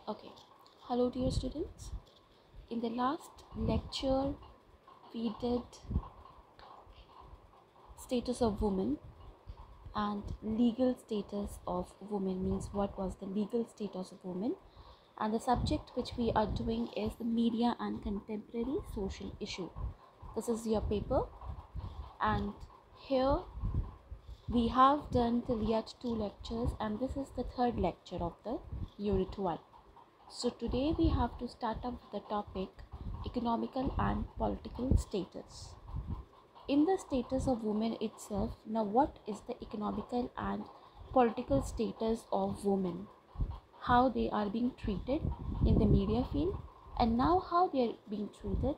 Okay, hello dear students. In the last lecture, we did status of women and legal status of women, means what was the legal status of women, and the subject which we are doing is the media and contemporary social issue. This is your paper, and here we have done till yet 2 lectures, and this is the third lecture of the unit 1. So today we have to start up with the topic economical and political status. In the status of women itself, now what is the economical and political status of women? How they are being treated in the media field, and now how they are being treated,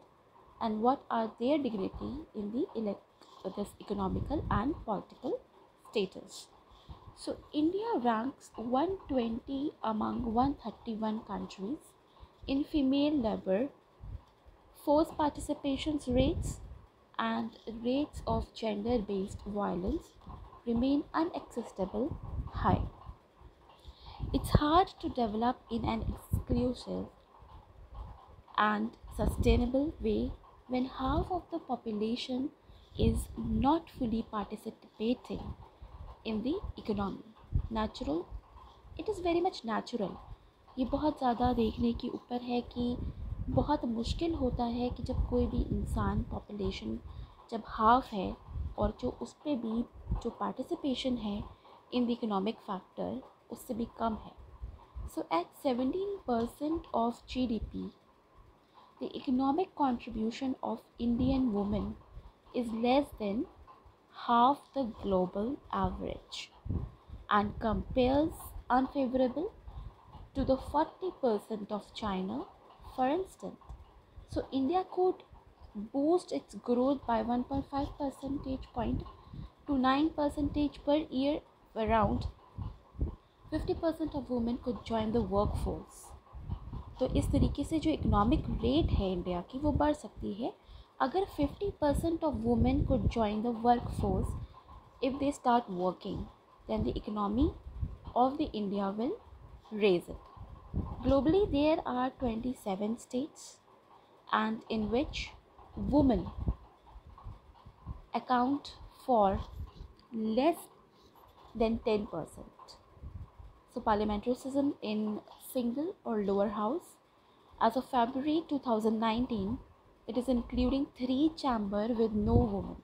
and what are their dignity in the this economical and political status. So India ranks 120 among 131 countries in female labor force participation rates, and rates of gender-based violence remain unacceptable high. It's hard to develop in an exclusive and sustainable way when half of the population is not fully participating in the economy. Natural, it is very much natural. ये बहुत ज़्यादा देखने के ऊपर है कि बहुत मुश्किल होता है कि जब कोई भी इंसान पॉपुलेशन जब हाफ है और जो उस पर भी जो पार्टिसिपेशन है इन द इकोनॉमिक फैक्टर उससे भी कम है. So at 17% of GDP, the economic contribution of Indian women is less than half the global average and compares unfavorable to the 40% of China, for instance. So India could boost its growth by 1.5 percentage point to 9 percentage per year. Around 50% of women could join the workforce. तो इस तरीके से जो economic rate है India की वो बढ़ सकती है अगर 50% of women could join the workforce. If they start working, then the economy of the India will raise it. Globally, there are 27 states, and in which women account for less than 10%. So parliamentarism in single or lower house, as of February 2019, it is including 3 chamber with no women.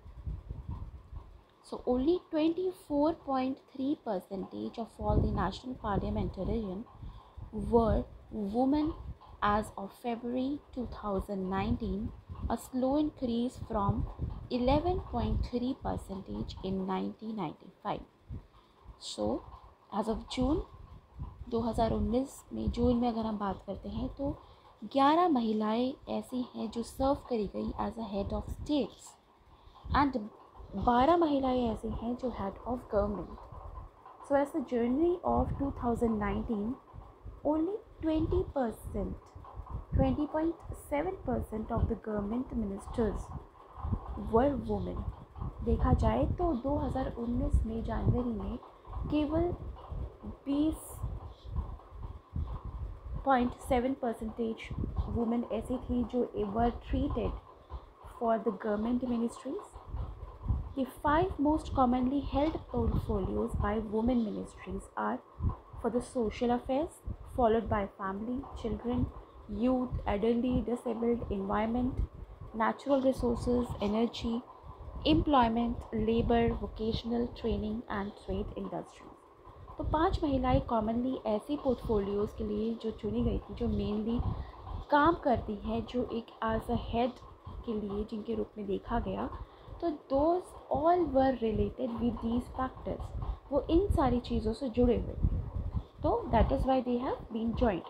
So only 24.3% of all the national parliamentarians were women as of February 2019, a slow increase from 11.3% in 1995. So as of June 2019 में जून में अगर हम बात करते हैं तो 11 महिलाएं ऐसी हैं जो सर्व करी गई as a head of states, and 12 महिलाएं ऐसी हैं जो head of government. So as the journey of 2019, only 20.7% of the government ministers were women. देखा जाए तो 2019 में जनवरी में केवल 20.7% वुमेन ऐसी थी जो were treated for the government ministries. The 5 most commonly held portfolios by women ministries are for the social affairs, followed by family, children, youth, elderly, disabled, environment, natural resources, energy, employment, labor, vocational training and trade industries. तो 5 महिलाएं commonly ऐसी portfolios के लिए जो चुनी गई थी जो मेनली काम करती है, जो एक एज अ हेड के लिए जिनके रूप में देखा गया. तो those all were related with these factors, वो इन सारी चीज़ों से जुड़े हुए थे. तो that is why they have been joint.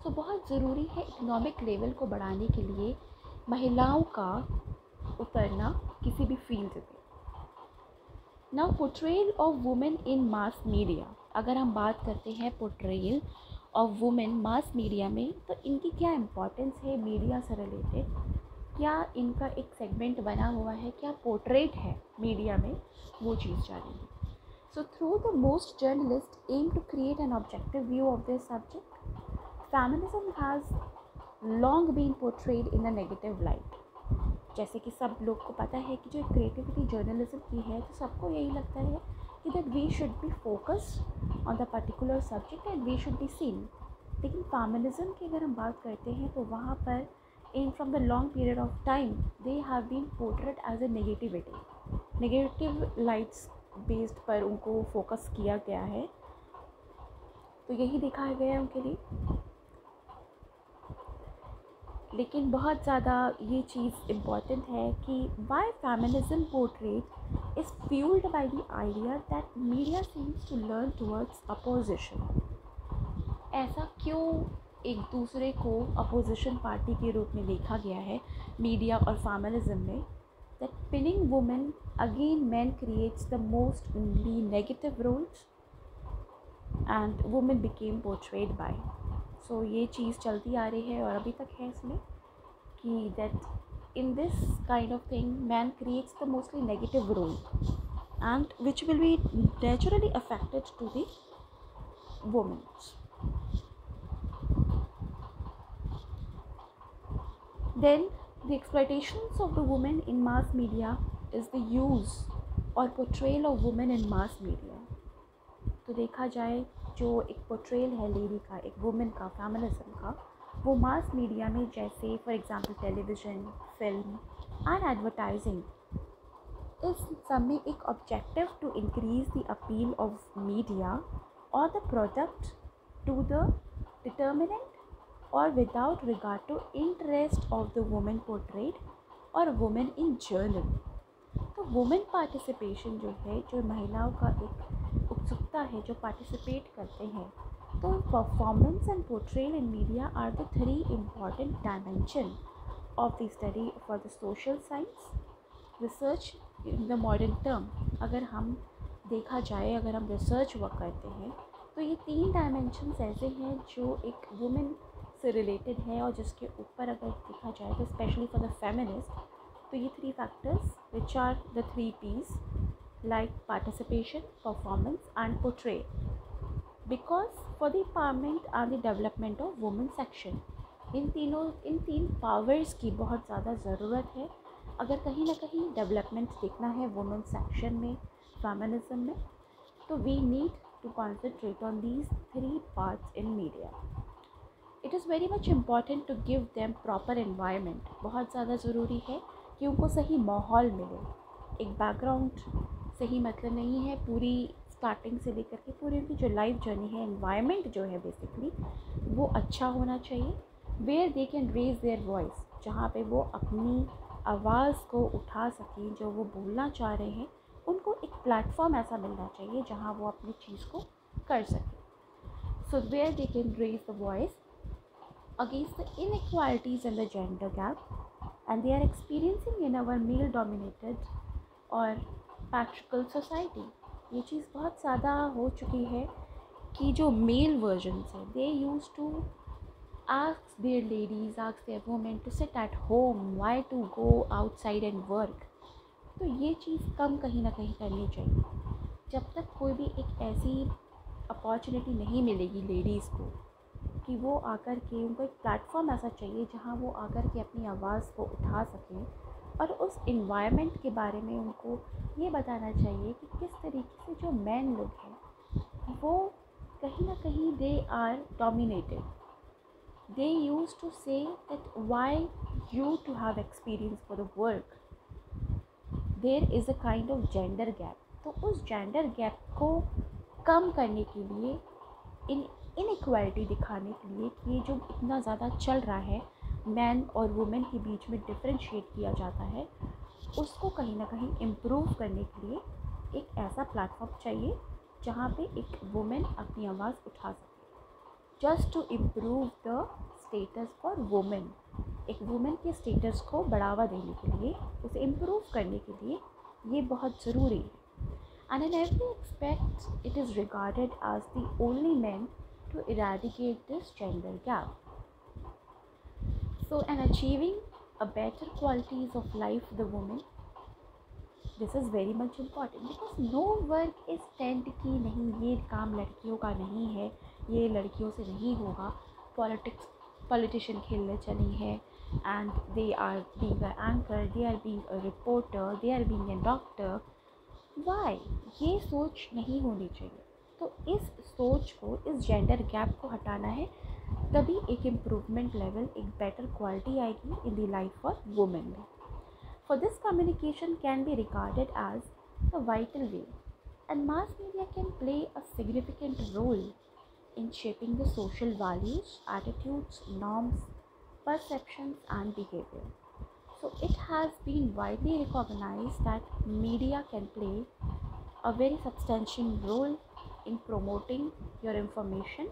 So बहुत ज़रूरी है इकोनॉमिक लेवल को बढ़ाने के लिए महिलाओं का उतरना किसी भी फील्ड में. Now portrayal of women in mass media. अगर हम बात करते हैं portrayal of women mass media में, तो इनकी क्या इम्पोर्टेंस है मीडिया से रिलेटेड, क्या इनका एक सेगमेंट बना हुआ है, क्या पोर्ट्रेट है मीडिया में, वो चीज़ जानेंगे. So through the most journalist aim to create an objective view of this subject. feminism has long been portrayed in a negative light. जैसे कि सब लोग को पता है कि जो क्रिएटिविटी जर्नलिज्म की है, तो सबको यही लगता है कि that we should be focused on the particular subject and we should be seen. लेकिन फेमिनिज्म की अगर हम बात करते हैं तो वहाँ पर in from the long period of time they have been portrayed as a negative lights based पर उनको फोकस किया गया है. तो यही दिखाया गया है उनके लिए. लेकिन बहुत ज़्यादा ये चीज़ इम्पॉर्टेंट है कि why feminism portrait is fuelled by the idea that media seems to learn towards opposition. ऐसा क्यों एक दूसरे को अपोजिशन पार्टी के रूप में देखा गया है मीडिया और फेमिनिज्म में. That pinning women again man creates the mostly negative roles and women became portrayed by. So ये चीज़ चलती आ रही है और अभी तक है इसमें कि that in this kind of thing man creates the mostly negative role and which will be naturally affected to the womens. Then the exploitations of the women in mass media is the use or portrayal of women in mass media. तो देखा जाए जो एक portrayal है lady का, एक women का, feminism का, वो मास मीडिया में जैसे for example television, film and advertising, इस सब में एक objective to increase the appeal of media और the product to the determinant or without regard to interest of the woman portrayed or women in journal. तो women participation जो है, जो महिलाओं का एक उत्सुकता है जो पार्टिसिपेट करते हैं, तो performance and portrayal in media are the 3 important dimension of the study for the social science research in the modern term. अगर हम देखा जाए, अगर हम रिसर्च वर्क करते हैं तो ये 3 डायमेंशंस ऐसे हैं जो एक वुमेन से रिलेटेड है और जिसके ऊपर अगर देखा जाए तो स्पेशली फॉर द फेमिनिस्ट, तो ये 3 factors which are the 3 P's like participation, performance and portrayal. Because for the empowerment and the development of women section, in 3 powers की बहुत ज़्यादा ज़रूरत है. अगर कहीं ना कहीं डेवलपमेंट देखना है वुमेन सेक्शन में, फेमिनिज्म में, तो we need to concentrate on these 3 parts in media. It is very much important to give them proper environment. बहुत ज़्यादा ज़रूरी है कि उनको सही माहौल मिले. एक बैकग्राउंड से ही मतलब नहीं है, पूरी स्टार्टिंग से लेकर के पूरी उनकी जो लाइफ जर्नी है, एनवायरनमेंट जो है बेसिकली वो अच्छा होना चाहिए. Where they can raise their voice, जहाँ पे वो अपनी आवाज़ को उठा सकें, जो वो बोलना चाह रहे हैं उनको एक प्लेटफॉर्म ऐसा मिलना चाहिए जहाँ वो अपनी चीज़ को कर सकें. So where they can raise the voice against the inequalities and the gender gap and they are experiencing in our male dominated और patriarchal society. ये चीज़ बहुत ज़्यादा हो चुकी है कि जो मेल वर्जन्स हैं they used to ask their ladies, ask their women to sit at home, why to go outside and work. तो ये चीज़ कम कहीं ना कहीं करनी चाहिए. जब तक कोई भी एक ऐसी अपॉर्चुनिटी नहीं मिलेगी लेडीज़ को कि वो आकर के, उनको एक प्लेटफॉर्म ऐसा चाहिए जहाँ वो आकर के अपनी आवाज़ को उठा सकें और उस इन्वायरमेंट के बारे में उनको ये बताना चाहिए कि किस तरीके से जो मैन लोग हैं वो कहीं ना कहीं they are dominated. They use to say that why you to have experience for the work, there is a kind of gender gap. तो उस जेंडर गैप को कम करने के लिए, इनइक्वालिटी दिखाने के लिए कि ये जो इतना ज़्यादा चल रहा है, मैन और वुमेन के बीच में डिफरेंशिएट किया जाता है, उसको कहीं ना कहीं इम्प्रूव करने के लिए एक ऐसा प्लेटफॉर्म चाहिए जहाँ पे एक वुमेन अपनी आवाज़ उठा सके. Just to improve the status for women, एक वुमेन के स्टेटस को बढ़ावा देने के लिए, उसे इम्प्रूव करने के लिए ये बहुत ज़रूरी है. And in every aspect, it is regarded as the only meant to eradicate this gender gap. So, in achieving a better qualities of life for the woman, this is very much important because no work is said कि नहीं ये काम लड़कियों का नहीं है, ये लड़कियों से नहीं होगा. पॉलिटिशियन खेलने चली है and they are being a anchor, they are being a reporter, they are being a doctor. Why? ये सोच नहीं होनी चाहिए। तो इस सोच को, इस जेंडर गैप को हटाना है, तभी एक इम्प्रूवमेंट लेवल, एक बेटर क्वालिटी आएगी in the life of women में। For this, communication can be regarded as a vital way, and mass media can play a significant role in shaping the social values, attitudes, norms, perceptions, and behavior. So, it has been widely recognized that media can play a very substantial role in promoting your information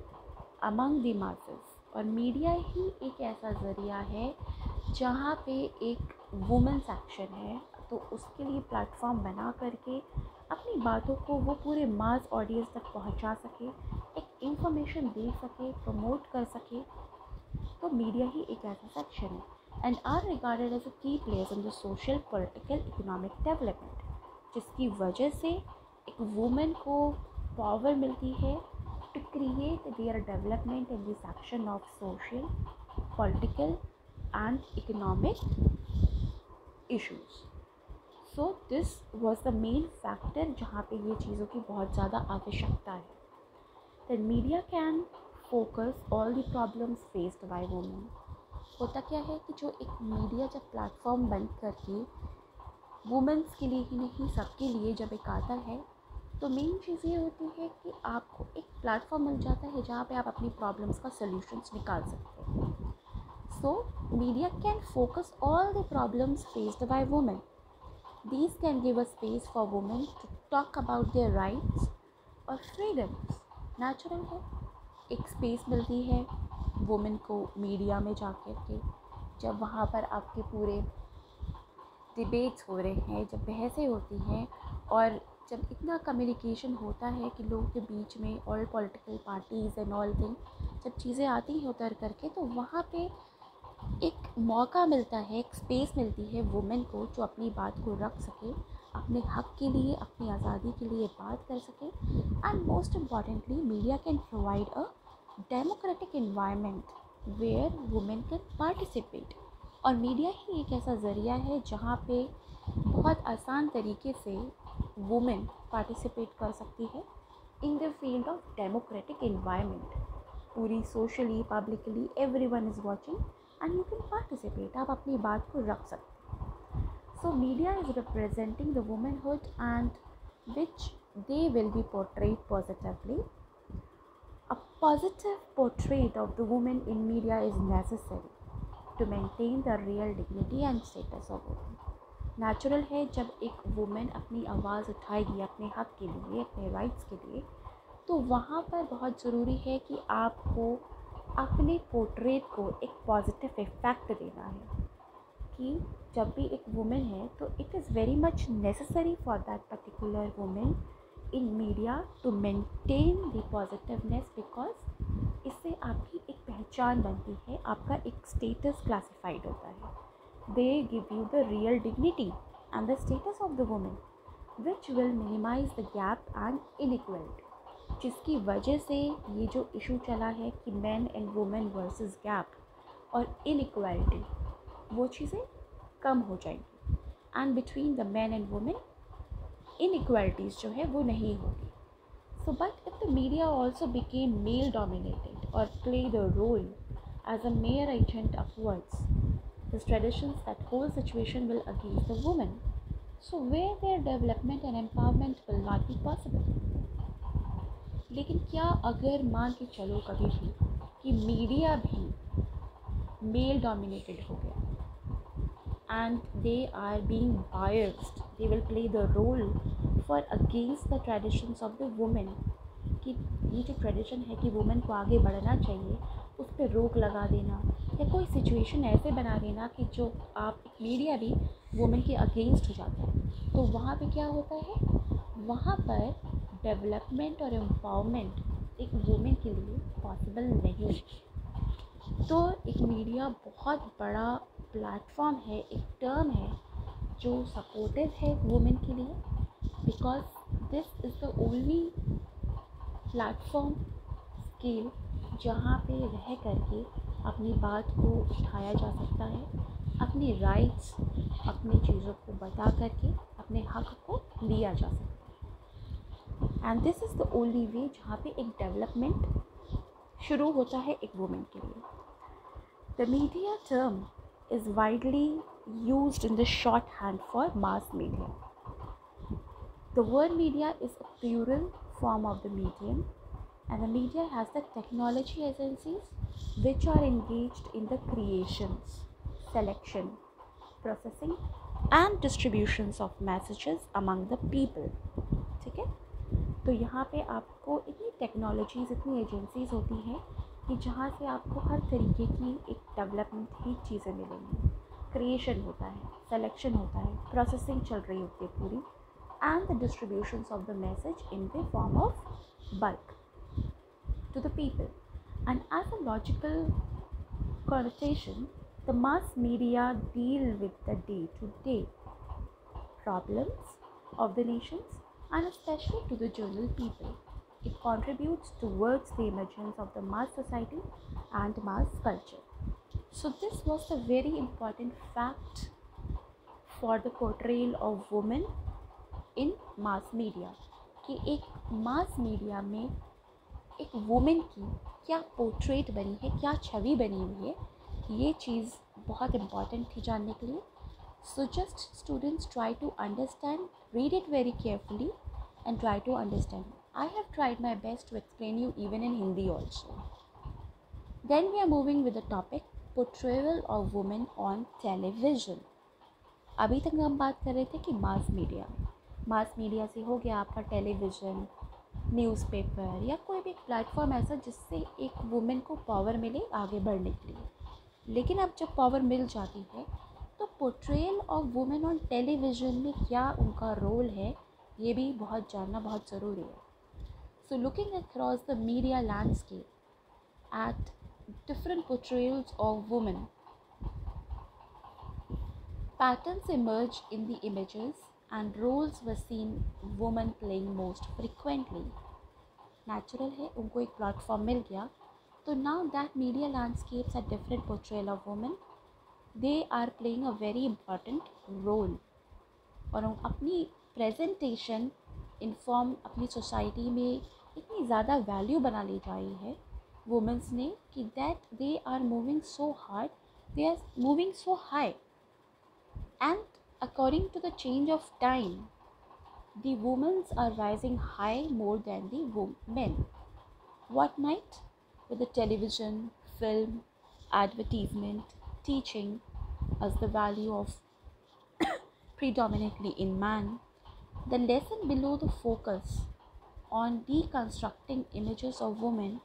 among the masses. और media ही एक ऐसा ज़रिया है जहाँ पे एक women's action है, तो उसके लिए प्लेटफॉर्म बना करके अपनी बातों को वो पूरे मास ऑडियंस तक पहुँचा सके, एक इंफॉर्मेशन दे सके, प्रमोट कर सके। तो मीडिया ही एक ऐसा सेक्शन है and are regarded as a key players in the social, political, economic development, जिसकी वजह से एक वुमेन को पावर मिलती है to create their development in the section of social, political and economic issues. So this was the main factor जहाँ पे ये चीज़ों की बहुत ज़्यादा आवश्यकता है। Then media can focus all the problems faced by women. होता क्या है कि जो एक मीडिया जब प्लेटफॉर्म बंद करके वुमेन्स के लिए ही नहीं सबके लिए जब एक आता है, तो मेन चीज़ ये होती है कि आपको एक प्लेटफॉर्म मिल जाता है जहाँ पे आप अपनी प्रॉब्लम्स का सॉल्यूशंस निकाल सकते हैं। So media can focus all the problems faced by women. These can give a space for women to talk about their rights और फ्रीडम्स। नेचुरल है, एक स्पेस मिलती है वुमेन को मीडिया में जा कर के, जब वहाँ पर आपके पूरे डिबेट्स हो रहे हैं, जब बहसें होती हैं और जब इतना कम्युनिकेशन होता है कि लोगों के बीच में, all political parties and all thing, जब चीज़ें आती हैं उतर करके, तो वहाँ पे एक मौका मिलता है, एक स्पेस मिलती है वुमेन को जो अपनी बात को रख सके, अपने हक के लिए, अपनी आज़ादी के लिए बात कर सके। And most importantly media can provide a democratic environment where women can participate. और मीडिया ही एक ऐसा ज़रिया है जहाँ पे बहुत आसान तरीके से वुमेन पार्टिसिपेट कर सकती है in the field of democratic environment. पूरी socially, publicly everyone is watching and you can participate, आप अपनी बात को रख सकते हैं। So media is representing the womanhood and which they will be portrayed positively. A positive portrait of the women in media is necessary to maintain the real dignity and status of women. Natural है जब एक women अपनी आवाज़ उठाएगी अपने हक़ के लिए, अपने राइट्स के लिए, तो वहाँ पर बहुत ज़रूरी है कि आपको अपने पोर्ट्रेट को एक पॉजिटिव इफ़ेक्ट देना है कि जब भी एक वुमेन है तो it is very much necessary for that particular women in media to maintain the positiveness, because इससे आपकी एक पहचान बनती है, आपका एक स्टेटस क्लासिफाइड होता है। They give you the real dignity and the status of the women which will minimise the gap and inequality, जिसकी वजह से ये जो इशू चला है कि man and women versus gap और इनइक्वलिटी, वो चीज़ें कम हो जाएंगी and between the man and women inequalities जो है वो नहीं होगी। So but if the media also became male dominated or played a role as a mere agent upwards, these traditions, that whole situation will against the woman. So where their development and empowerment will not be possible. लेकिन क्या अगर मान के चलो कभी भी कि media भी मेल डोमिनेटेड हो गया and they are being biased, they will play the role for against the traditions of the women, कि ये जो ट्रेडिशन है कि वुमेन को आगे बढ़ना चाहिए उस पर रोक लगा देना या कोई सिचुएशन ऐसे बना देना कि जो आप मीडिया भी वुमेन के अगेंस्ट हो जाता है, तो वहाँ पे क्या होता है, वहाँ पर डेवलपमेंट और एम्पावरमेंट एक वुमेन के लिए पॉसिबल नहीं। तो एक मीडिया बहुत बड़ा प्लेटफॉर्म है, एक टर्म है जो सपोर्टिव है वुमेन के लिए, because this is the only platform scale जहाँ पे रह करके अपनी बात को उठाया जा सकता है, अपने राइट्स, अपनी चीज़ों को बता करके अपने हक को लिया जा सकता है। And this is the only way जहाँ पे एक डेवलपमेंट शुरू होता है एक वुमेन के लिए। The media term is widely used in the shorthand for mass media. The word media is a plural form of the medium, and the media has the technology agencies which are engaged in the creations, selection, processing and distributions of messages among the people. ठीक है, तो यहाँ पे आपको इतनी technologies, इतनी agencies होती हैं कि जहाँ से आपको हर तरीके की एक डेवलपमेंट की चीज़ें मिलेंगी। क्रिएशन होता है, सेलेक्शन होता है, प्रोसेसिंग चल रही होती है पूरी, and the distributions of the message in the form of bulk to the people. And as a logical connotation, the mass media deal with the day-to-day problems of the nations and especially to the general people. It contributes towards the emergence of the mass society and mass culture. So this was a very important fact for the portrayal of women in mass media, कि एक मास media में एक women की क्या portrait बनी है, क्या छवि बनी हुई है, ये चीज़ बहुत इम्पॉर्टेंट थी जानने के लिए. So just students try to understand, read it very carefully and try to understand. I have tried my best to explain you even in Hindi also. Then we are moving with the topic portrayal of women on television. अभी तक हम बात कर रहे थे कि mass media से हो गया आपका टेलीविज़न, न्यूज़पेपर या कोई भी प्लेटफॉर्म ऐसा जिससे एक वुमेन को पावर मिले आगे बढ़ने के लिए. लेकिन अब जब पावर मिल जाती है तो portrayal of women on television में क्या उनका रोल है, ये भी बहुत जानना बहुत ज़रूरी है. So looking across the media landscape at different portrayals of women, patterns emerge in the images and roles were seen women playing most frequently. Natural है, उनको एक प्लेटफॉर्म मिल गया तो now that media landscapes are different portrayal of women, they are playing a very important role. और अपनी presentation inform अपनी society में इतनी ज़्यादा वैल्यू बना ली जाई है वुमेंस ने कि that they are moving so hard, they are moving so high. And according to the change of time, the women are rising high more than the men. What might? With the television, film, advertisement, teaching us the value of predominantly in man, the lesson below the focus on deconstructing images of women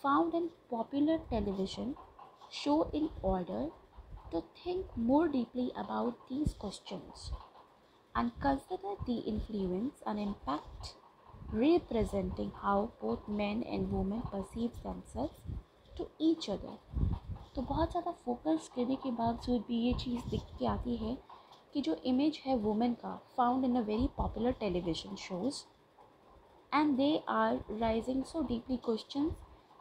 found in popular television show in order to think more deeply about these questions and consider the influence and impact representing how both men and women perceive themselves to each other. तो बहुत ज़्यादा focus करने के बावजूद भी ये चीज़ दिख के आती है कि जो इमेज है वुमेन का found in a very popular television shows and they are raising so deeply questions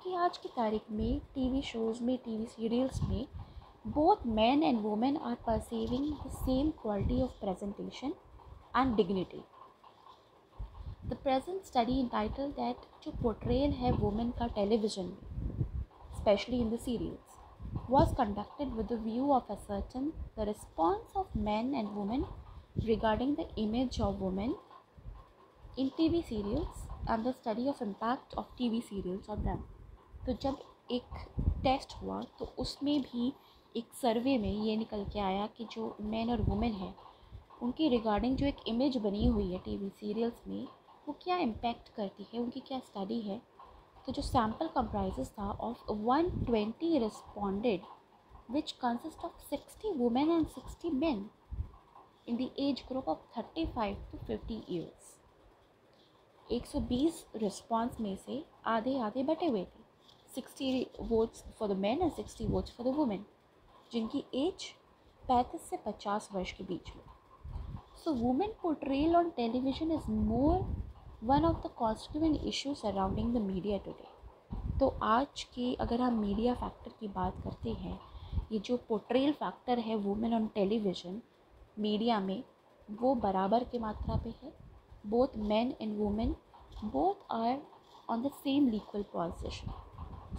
कि आज की तारीख में टीवी शोज़ में, टीवी सीरियल्स में both men and women are perceiving the same quality of presentation and dignity. The present study entitled that जो portrayal है women का television में, especially in the serials, was conducted with the view of ascertain the response of men and women regarding the image of women in TV serials and the study of impact of TV serials on them. तो जब एक test हुआ तो उसमें भी एक सर्वे में ये निकल के आया कि जो मेन और वुमेन है उनकी रिगार्डिंग जो एक इमेज बनी हुई है टीवी सीरियल्स में वो क्या इम्पैक्ट करती है, उनकी क्या स्टडी है. तो जो सैम्पल कंप्राइजेस था of 120 responded which consist of 60 women and 60 main in the age group of 35 to 50 years. 120 response में से आधे आधे बटे हुए थे, 60 votes for the main and 60 votes for the women, जिनकी एज 35 से 50 वर्ष के बीच में. सो women portrayal on television is more one of the constituent issues surrounding the media today. तो आज के अगर हम मीडिया फैक्टर की बात करते हैं, ये जो पोर्ट्रेयल फैक्टर है वुमेन ऑन टेलीविज़न मीडिया में, वो बराबर की मात्रा पे है. Both men and women both are on the same equal position.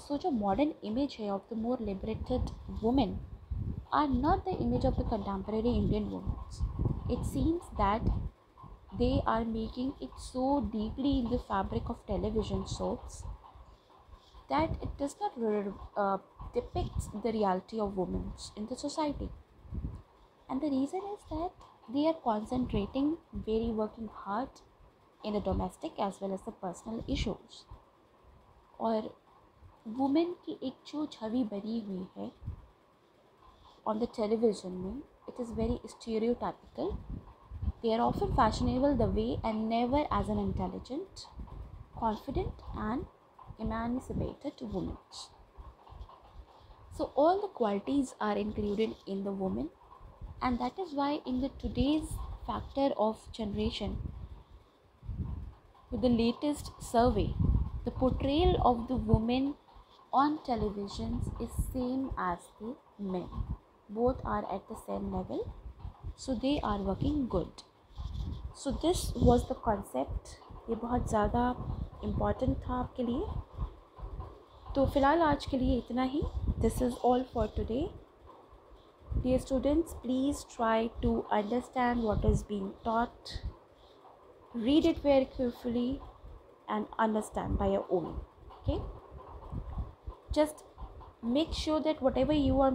So जो मॉडर्न इमेज है of the more liberated women are not the image of the contemporary Indian women. It seems that they are making it so deeply in the fabric of television soaps that it does not depict the reality of women in the society. And the reason is that they are concentrating very working hard in the domestic as well as the personal issues. और women की एक जो छवि बनी हुई है on the television में, it is very stereotypical. They are often fashionable the way and never as an intelligent, confident and emancipated woman. So all the qualities are included in the woman, and that is why in the today's factor of generation, with the latest survey, the portrayal of the women on televisions is same as the men. Both are at the same level, so they are working good. So this was the concept. ये बहुत ज़्यादा important था आपके लिए. तो फ़िलहाल आज के लिए इतना ही. This is all for today. Dear students, please try to understand what is being taught. Read it very carefully and understand by your own. Okay? Just make sure that whatever you are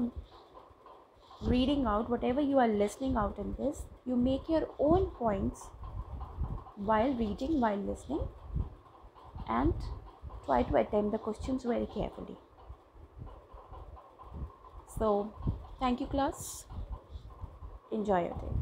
reading out, whatever you are listening out in this, you make your own points while reading, while listening, and try to attempt the questions very carefully. So, thank you class. Enjoy your day.